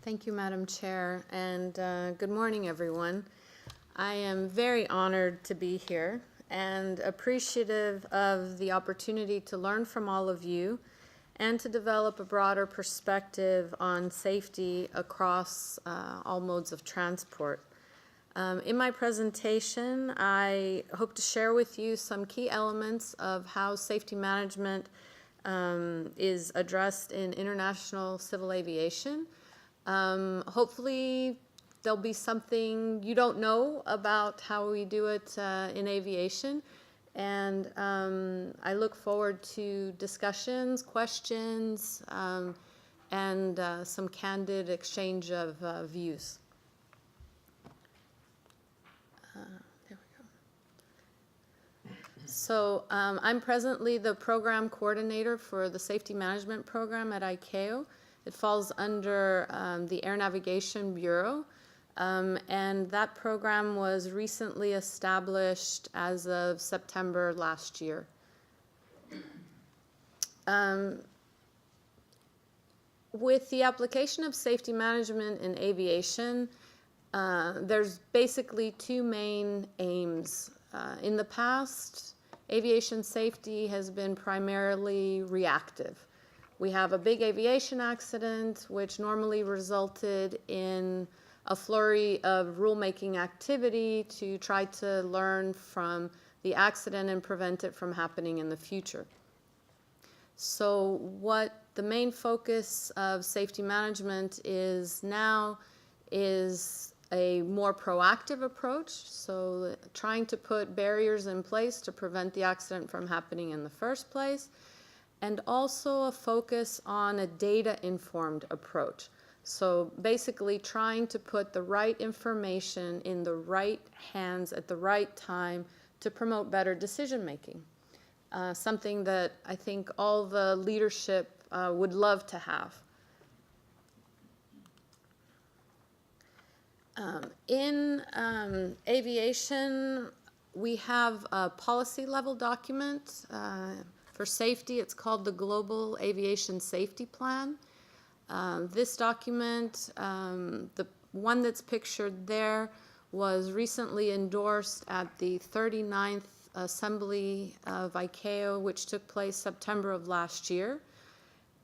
Thank you, Madam Chair, and good morning, everyone. I am very honored to be here and appreciative of the opportunity to learn from all of you and to develop a broader perspective on safety across all modes of transport. In my presentation, I hope to share with you some key elements of how safety management is addressed in international civil aviation. Hopefully there'll be something you don't know about how we do it in aviation, and I look forward to discussions, questions, and some candid exchange of views. There we go. So I'm presently the program coordinator for the safety management program at ICAO. It falls under the Air Navigation Bureau, and that program was recently established as of September last year. With the application of safety management in aviation, there's basically two main aims. In the past, aviation safety has been primarily reactive. We have a big aviation accident, which normally resulted in a flurry of rulemaking activity to try to learn from the accident and prevent it from happening in the future. So what the main focus of safety management is now is a more proactive approach, so trying to put barriers in place to prevent the accident from happening in the first place, and also a focus on a data-informed approach. So basically trying to put the right information in the right hands at the right time to promote better decision-making. Something that I think all the leadership would love to have. In aviation, we have a policy-level document for safety. It's called the Global Aviation Safety Plan. This document, the one that's pictured there, was recently endorsed at the 39th Assembly of ICAO, which took place September of last year.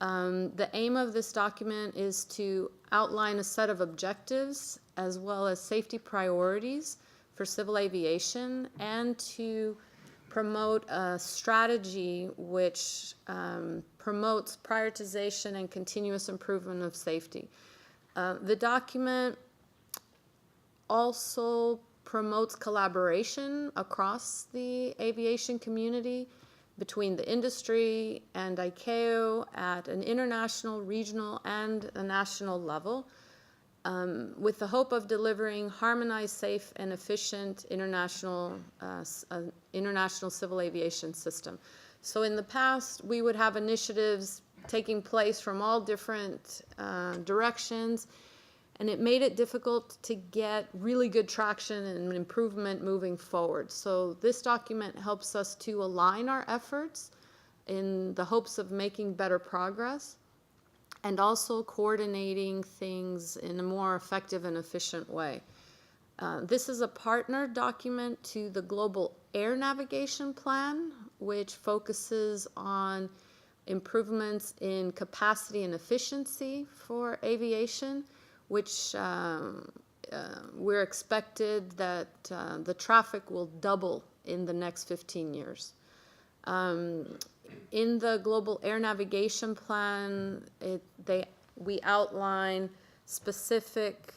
The aim of this document is to outline a set of objectives as well as safety priorities for civil aviation and to promote a strategy which promotes prioritization and continuous improvement of safety. The document also promotes collaboration across the aviation community between the industry and ICAO at an international, regional, and a national level, with the hope of delivering harmonized, safe, and efficient international civil aviation system. So in the past, we would have initiatives taking place from all different directions, and it made it difficult to get really good traction and improvement moving forward. So this document helps us to align our efforts in the hopes of making better progress and also coordinating things in a more effective and efficient way. This is a partner document to the Global Air Navigation Plan, which focuses on improvements in capacity and efficiency for aviation, which we're expected that the traffic will double in the next 15 years. In the Global Air Navigation Plan, we outline specific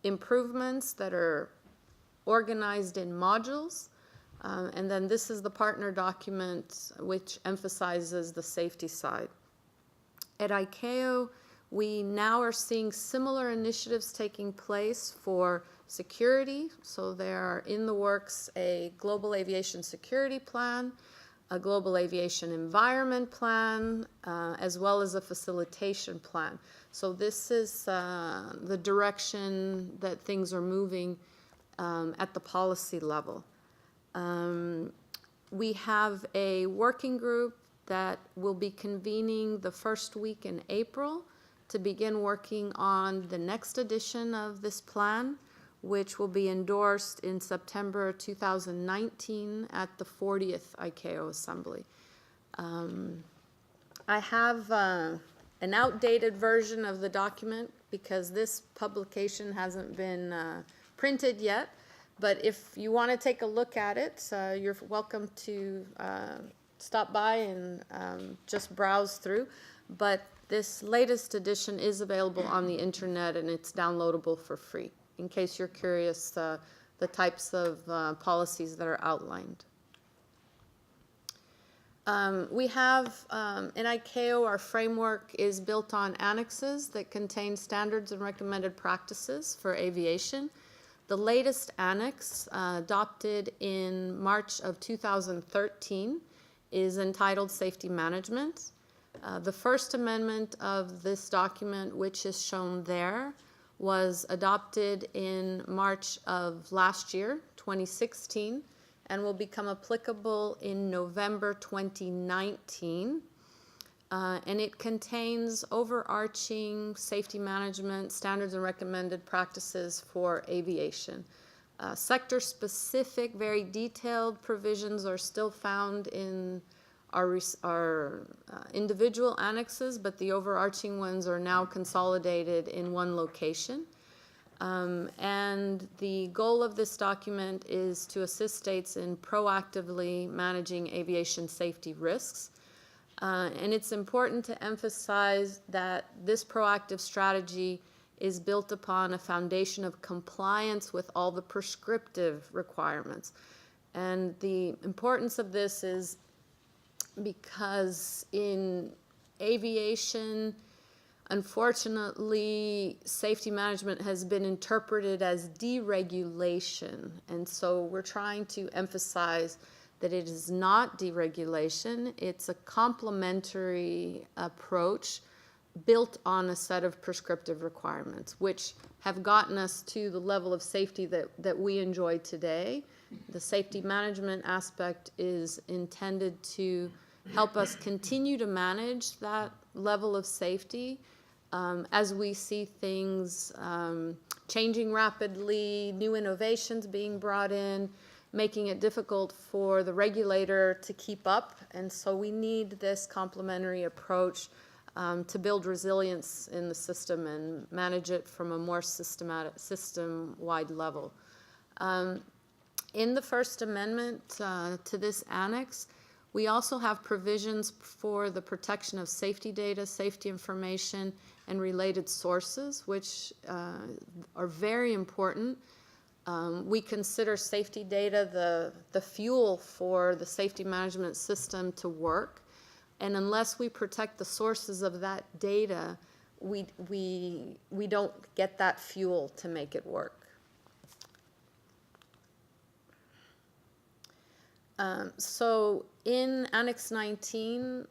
improvements that are organized in modules, and then this is the partner document which emphasizes the safety side. At ICAO, we now are seeing similar initiatives taking place for security. So there are in the works a Global Aviation Security Plan, a Global Aviation Environment Plan, as well as a Facilitation Plan. So this is the direction that things are moving at the policy level. We have a working group that will be convening the first week in April to begin working on the next edition of this plan, which will be endorsed in September 2019 at the 40th ICAO Assembly. I have an outdated version of the document because this publication hasn't been printed yet, but if you want to take a look at it, you're welcome to stop by and just browse through. But this latest edition is available on the internet and it's downloadable for free, in case you're curious the types of policies that are outlined. We have in ICAO, our framework is built on annexes that contain standards and recommended practices for aviation. The latest annex, adopted in March of 2013, is entitled Safety Management. The first amendment of this document, which is shown there, was adopted in March of last year, 2016, and will become applicable in November 2019. And it contains overarching safety management standards and recommended practices for aviation. Sector-specific, very detailed provisions are still found in our individual annexes, but the overarching ones are now consolidated in one location. And the goal of this document is to assist states in proactively managing aviation safety risks. And it's important to emphasize that this proactive strategy is built upon a foundation of compliance with all the prescriptive requirements. And the importance of this is because in aviation, unfortunately, safety management has been interpreted as deregulation. And so we're trying to emphasize that it is not deregulation. It's a complementary approach built on a set of prescriptive requirements, which have gotten us to the level of safety that we enjoy today. The safety management aspect is intended to help us continue to manage that level of safety as we see things changing rapidly, new innovations being brought in, making it difficult for the regulator to keep up. And so we need this complementary approach to build resilience in the system and manage it from a more systematic, system-wide level. In the First Amendment to this annex, we also have provisions for the protection of safety data, safety information, and related sources, which are very important. We consider safety data the fuel for the safety management system to work. And unless we protect the sources of that data, we don't get that fuel to make it work. So in Annex 19,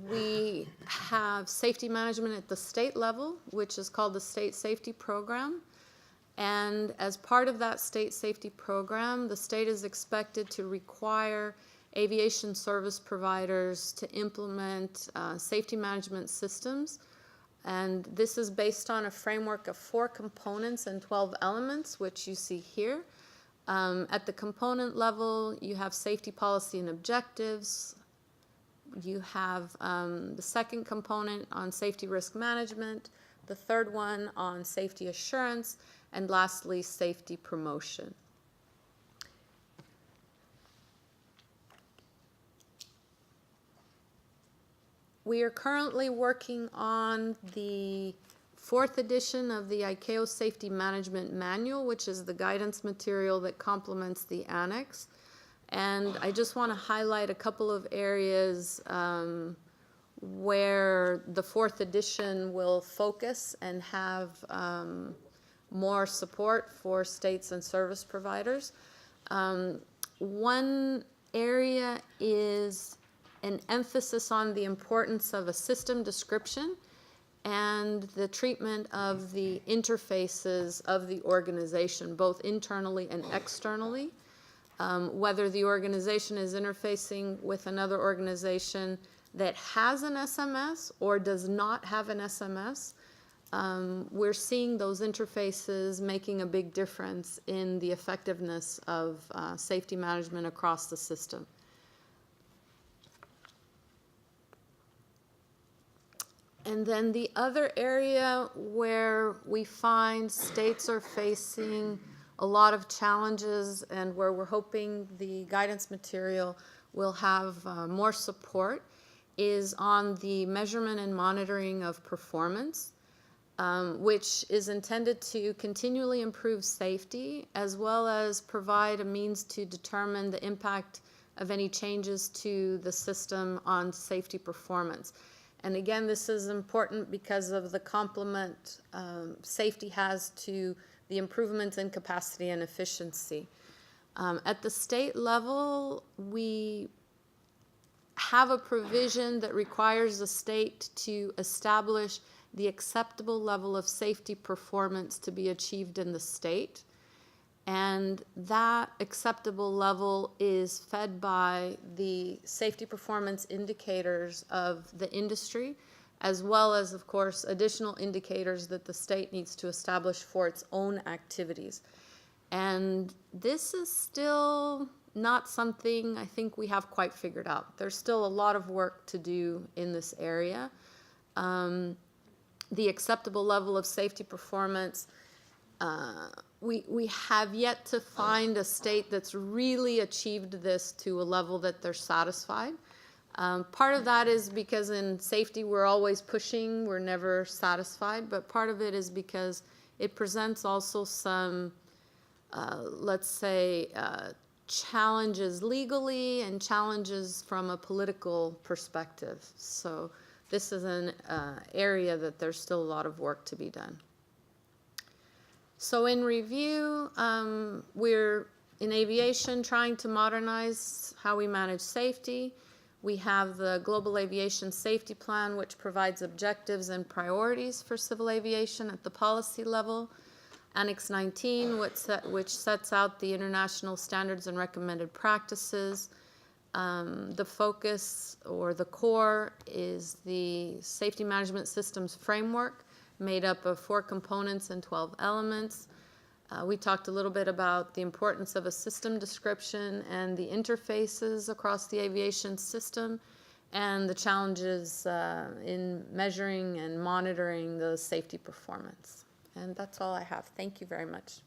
we have safety management at the state level, which is called the State Safety Program. And as part of that state safety program, the state is expected to require aviation service providers to implement safety management systems. And this is based on a framework of 4 components and 12 elements, which you see here. At the component level, you have safety policy and objectives. You have the second component on safety risk management, the third one on safety assurance, and lastly, safety promotion. We are currently working on the 4th edition of the ICAO Safety Management Manual, which is the guidance material that complements the annex. And I just want to highlight a couple of areas where the 4th edition will focus and have more support for states and service providers. One area is an emphasis on the importance of a system description and the treatment of the interfaces of the organization, both internally and externally. Whether the organization is interfacing with another organization that has an SMS or does not have an SMS, we're seeing those interfaces making a big difference in the effectiveness of safety management across the system. And then the other area where we find states are facing a lot of challenges and where we're hoping the guidance material will have more support is on the measurement and monitoring of performance, which is intended to continually improve safety as well as provide a means to determine the impact of any changes to the system on safety performance. And again, this is important because of the complement safety has to the improvements in capacity and efficiency. At the state level, we have a provision that requires the state to establish the acceptable level of safety performance to be achieved in the state. And that acceptable level is fed by the safety performance indicators of the industry, as well as, of course, additional indicators that the state needs to establish for its own activities. And this is still not something I think we have quite figured out. There's still a lot of work to do in this area. The acceptable level of safety performance, we have yet to find a state that's really achieved this to a level that they're satisfied. Part of that is because in safety we're always pushing, we're never satisfied, but part of it is because it presents also some, let's say, challenges legally and challenges from a political perspective. So this is an area that there's still a lot of work to be done. So in review, we're in aviation trying to modernize how we manage safety. We have the Global Aviation Safety Plan, which provides objectives and priorities for civil aviation at the policy level. Annex 19, which sets out the international standards and recommended practices. The focus or the core is the Safety Management Systems Framework, made up of 4 components and 12 elements. We talked a little bit about the importance of a system description and the interfaces across the aviation system and the challenges in measuring and monitoring the safety performance. And that's all I have. Thank you very much.